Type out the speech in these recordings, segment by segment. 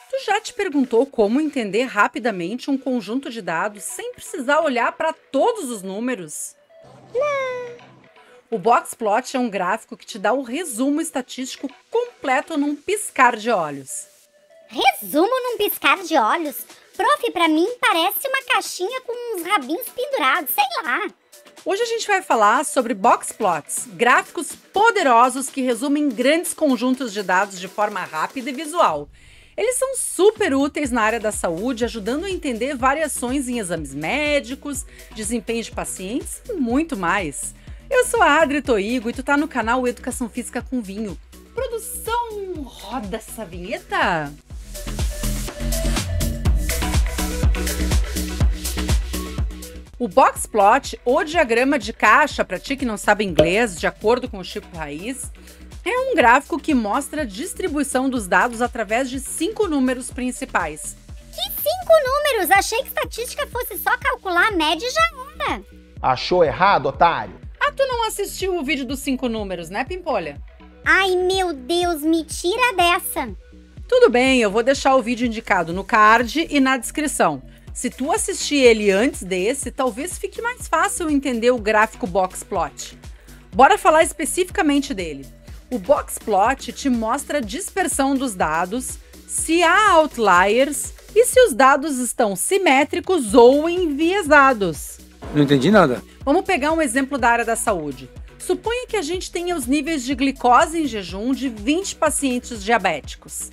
Tu já te perguntou como entender rapidamente um conjunto de dados sem precisar olhar para todos os números? O Boxplot é um gráfico que te dá o resumo estatístico completo num piscar de olhos. Resumo num piscar de olhos? Prof, pra mim parece uma caixinha com uns rabinhos pendurados, sei lá. Hoje a gente vai falar sobre Boxplots, gráficos poderosos que resumem grandes conjuntos de dados de forma rápida e visual. Eles são super úteis na área da saúde, ajudando a entender variações em exames médicos, desempenho de pacientes e muito mais. Eu sou a Adri Toigo e tu tá no canal Educação Física com Vinho. Produção, roda essa vinheta! O Boxplot, ou diagrama de caixa, para ti que não sabe inglês, de acordo com o Chico Raiz, é um gráfico que mostra a distribuição dos dados através de 5 números principais. Que 5 números? Achei que estatística fosse só calcular a média e já era. Achou errado, otário? Ah, tu não assistiu o vídeo dos 5 números, né, Pimpolha? Ai, meu Deus, me tira dessa. Tudo bem, eu vou deixar o vídeo indicado no card e na descrição. Se tu assistir ele antes desse, talvez fique mais fácil entender o gráfico Boxplot. Bora falar especificamente dele. O Boxplot te mostra a dispersão dos dados, se há outliers e se os dados estão simétricos ou enviesados. Não entendi nada. Vamos pegar um exemplo da área da saúde. Suponha que a gente tenha os níveis de glicose em jejum de 20 pacientes diabéticos.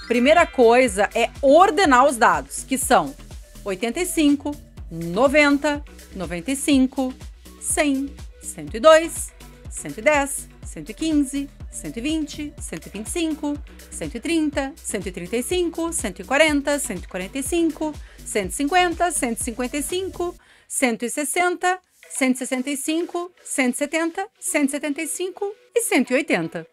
Primeira coisa é ordenar os dados, que são 85, 90, 95, 100, 102, 110, 115, 120, 125, 130, 135, 140, 145, 150, 155, 160, 165, 170, 175 e 180.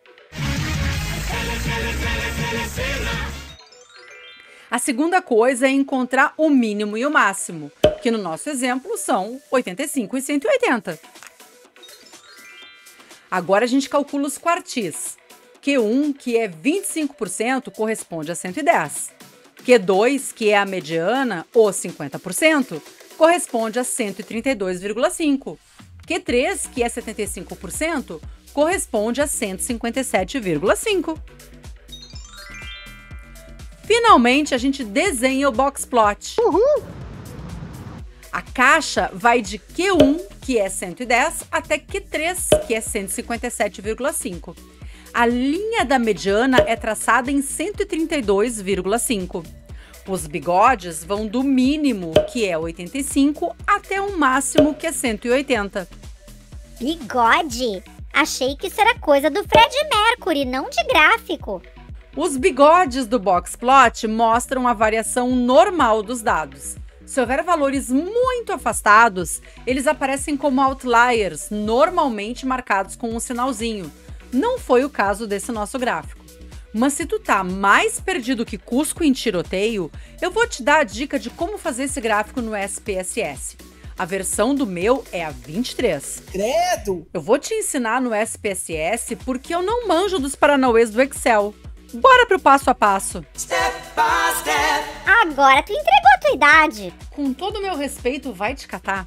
A segunda coisa é encontrar o mínimo e o máximo, que no nosso exemplo são 85 e 180. Agora a gente calcula os quartis. Q1, que é 25%, corresponde a 110. Q2, que é a mediana, ou 50%, corresponde a 132,5. Q3, que é 75%, corresponde a 157,5. Finalmente, a gente desenha o Boxplot. Uhul! A caixa vai de Q1, que é 110, até Q3, que é 157,5. A linha da mediana é traçada em 132,5. Os bigodes vão do mínimo, que é 85, até o máximo, que é 180. Bigode? Achei que isso era coisa do Fred Mercury, não de gráfico. Os bigodes do Boxplot mostram a variação normal dos dados. Se houver valores muito afastados, eles aparecem como outliers, normalmente marcados com um sinalzinho. Não foi o caso desse nosso gráfico. Mas se tu tá mais perdido que Cusco em tiroteio, eu vou te dar a dica de como fazer esse gráfico no SPSS. A versão do meu é a 23. Credo! Eu vou te ensinar no SPSS porque eu não manjo dos paranauês do Excel. Bora pro passo a passo. Step by step. Agora tu entregou a tua idade. Com todo o meu respeito, vai te catar.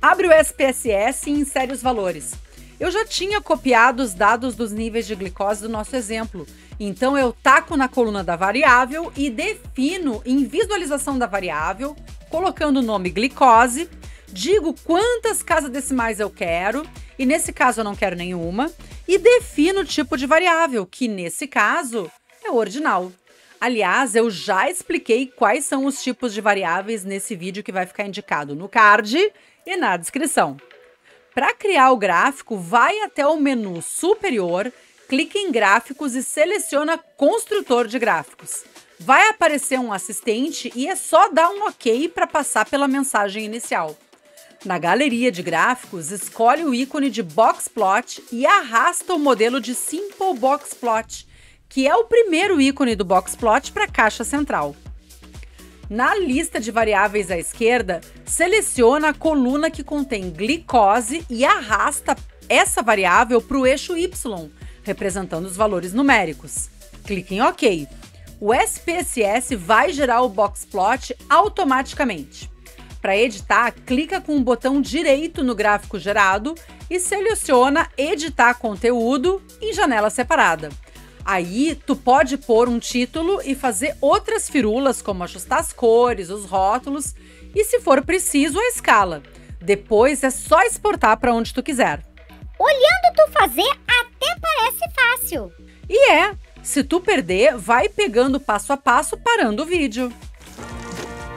Abre o SPSS e insere os valores. Eu já tinha copiado os dados dos níveis de glicose do nosso exemplo. Então eu taco na coluna da variável e defino em visualização da variável, colocando o nome glicose, digo quantas casas decimais eu quero, e nesse caso eu não quero nenhuma, e defino o tipo de variável, que nesse caso é o ordinal. Aliás, eu já expliquei quais são os tipos de variáveis nesse vídeo que vai ficar indicado no card e na descrição. Para criar o gráfico, vai até o menu superior, clique em gráficos e seleciona construtor de gráficos. Vai aparecer um assistente e é só dar um OK para passar pela mensagem inicial. Na galeria de gráficos, escolhe o ícone de Boxplot e arrasta o modelo de Simple Boxplot, que é o primeiro ícone do Boxplot para a caixa central. Na lista de variáveis à esquerda, seleciona a coluna que contém glicose e arrasta essa variável para o eixo Y, representando os valores numéricos. Clique em OK. O SPSS vai gerar o boxplot automaticamente. Para editar, clica com o botão direito no gráfico gerado e seleciona Editar conteúdo em janela separada. Aí, tu pode pôr um título e fazer outras firulas, como ajustar as cores, os rótulos e, se for preciso, a escala. Depois é só exportar para onde tu quiser. Olhando tu fazer, até parece fácil. E se tu perder, vai pegando passo a passo parando o vídeo.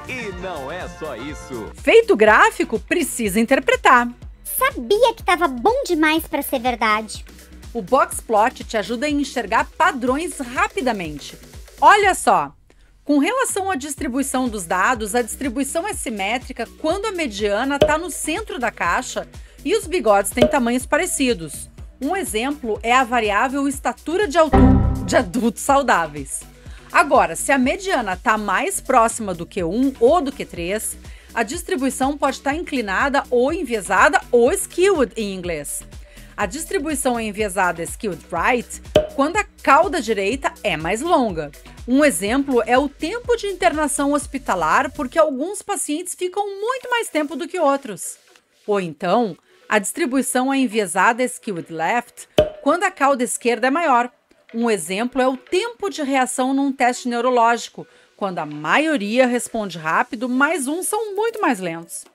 E não é só isso. Feito o gráfico, precisa interpretar. Sabia que tava bom demais para ser verdade. O boxplot te ajuda a enxergar padrões rapidamente. Olha só, com relação à distribuição dos dados, a distribuição é simétrica quando a mediana está no centro da caixa e os bigodes têm tamanhos parecidos. Um exemplo é a variável estatura de adultos saudáveis. Agora, se a mediana está mais próxima do que 1 ou do que 3, a distribuição pode estar inclinada ou enviesada ou skewed em inglês. A distribuição é enviesada skewed right quando a cauda direita é mais longa. Um exemplo é o tempo de internação hospitalar, porque alguns pacientes ficam muito mais tempo do que outros. Ou então, a distribuição é enviesada skewed left quando a cauda esquerda é maior. Um exemplo é o tempo de reação num teste neurológico, quando a maioria responde rápido, mas uns são muito mais lentos.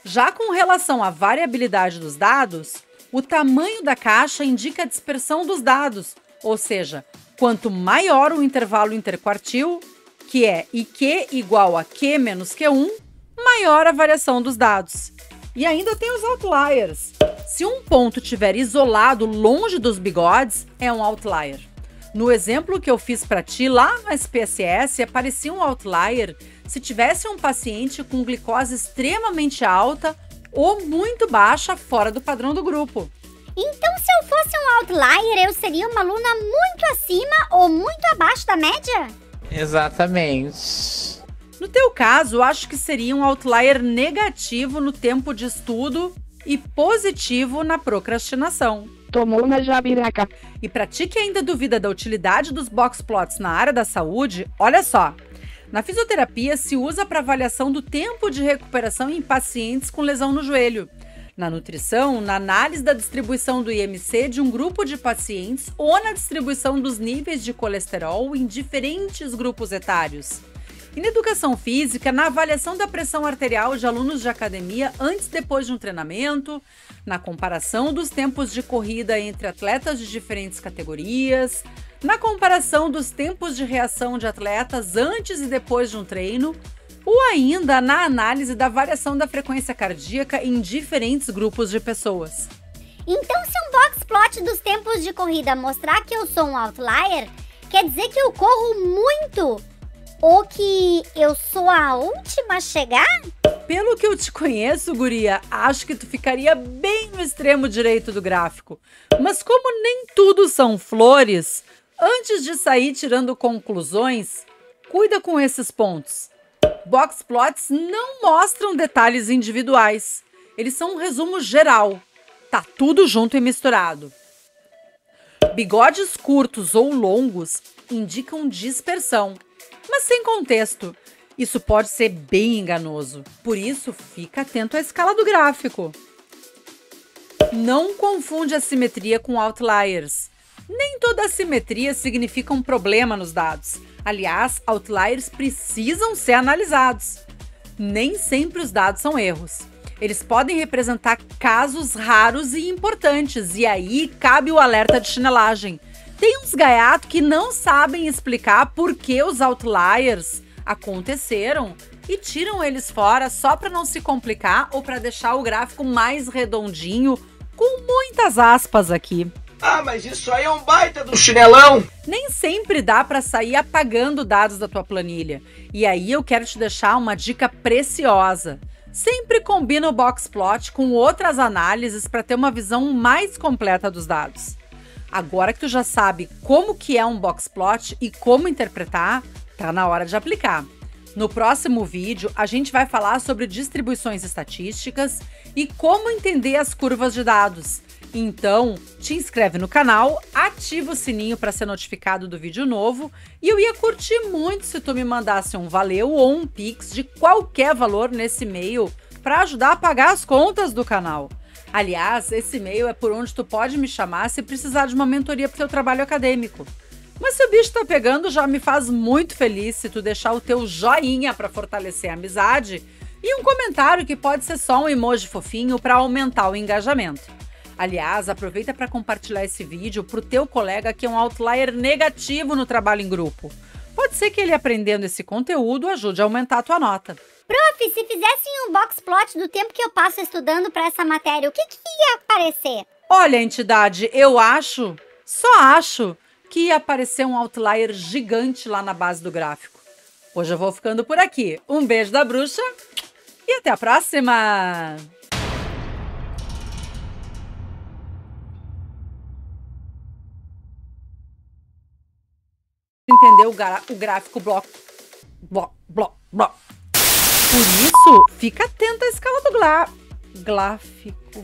Já com relação à variabilidade dos dados, o tamanho da caixa indica a dispersão dos dados, ou seja, quanto maior o intervalo interquartil, que é IQ igual a Q menos Q1, maior a variação dos dados. E ainda tem os outliers. Se um ponto estiver isolado longe dos bigodes, é um outlier. No exemplo que eu fiz para ti lá no SPSS, aparecia um outlier se tivesse um paciente com glicose extremamente alta ou muito baixa fora do padrão do grupo. Então, se eu fosse um outlier, eu seria uma aluna muito acima ou muito abaixo da média? Exatamente. No teu caso, eu acho que seria um outlier negativo no tempo de estudo e positivo na procrastinação. Tomou na jabiraca. E para ti que ainda duvida da utilidade dos boxplots na área da saúde, olha só. Na fisioterapia se usa para avaliação do tempo de recuperação em pacientes com lesão no joelho. Na nutrição, na análise da distribuição do IMC de um grupo de pacientes ou na distribuição dos níveis de colesterol em diferentes grupos etários. E na educação física, na avaliação da pressão arterial de alunos de academia antes e depois de um treinamento, na comparação dos tempos de corrida entre atletas de diferentes categorias, na comparação dos tempos de reação de atletas antes e depois de um treino, ou ainda na análise da variação da frequência cardíaca em diferentes grupos de pessoas. Então, se um boxplot dos tempos de corrida mostrar que eu sou um outlier, quer dizer que eu corro muito? Ou que eu sou a última a chegar? Pelo que eu te conheço, guria, acho que tu ficaria bem no extremo direito do gráfico. Mas como nem tudo são flores, antes de sair tirando conclusões, cuida com esses pontos. Boxplots não mostram detalhes individuais. Eles são um resumo geral. Tá tudo junto e misturado. Bigodes curtos ou longos indicam dispersão, mas sem contexto. Isso pode ser bem enganoso. Por isso, fica atento à escala do gráfico. Não confunde assimetria com outliers. Nem toda assimetria significa um problema nos dados. Aliás, outliers precisam ser analisados. Nem sempre os dados são erros. Eles podem representar casos raros e importantes, e aí cabe o alerta de chinelagem. Tem uns gaiatos que não sabem explicar por que os outliers aconteceram e tiram eles fora só para não se complicar ou para deixar o gráfico mais redondinho, com muitas aspas aqui. Ah, mas isso aí é um baita do chinelão! Nem sempre dá para sair apagando dados da tua planilha. E aí eu quero te deixar uma dica preciosa. Sempre combina o boxplot com outras análises para ter uma visão mais completa dos dados. Agora que tu já sabe como que é um boxplot e como interpretar, tá na hora de aplicar. No próximo vídeo, a gente vai falar sobre distribuições estatísticas e como entender as curvas de dados. Então, te inscreve no canal, ativa o sininho para ser notificado do vídeo novo e eu ia curtir muito se tu me mandasse um valeu ou um pix de qualquer valor nesse e-mail para ajudar a pagar as contas do canal. Aliás, esse e-mail é por onde tu pode me chamar se precisar de uma mentoria para o teu trabalho acadêmico. Mas se o bicho tá pegando, já me faz muito feliz se tu deixar o teu joinha para fortalecer a amizade e um comentário que pode ser só um emoji fofinho para aumentar o engajamento. Aliás, aproveita para compartilhar esse vídeo pro teu colega que é um outlier negativo no trabalho em grupo. Pode ser que ele aprendendo esse conteúdo ajude a aumentar a tua nota. Prof, se fizessem um box plot do tempo que eu passo estudando para essa matéria, o que ia aparecer? Olha, entidade, só acho que ia aparecer um outlier gigante lá na base do gráfico. Hoje eu vou ficando por aqui. Um beijo da bruxa e até a próxima! Entendeu o gráfico bloco. Por isso, fica atento à escala do gráfico.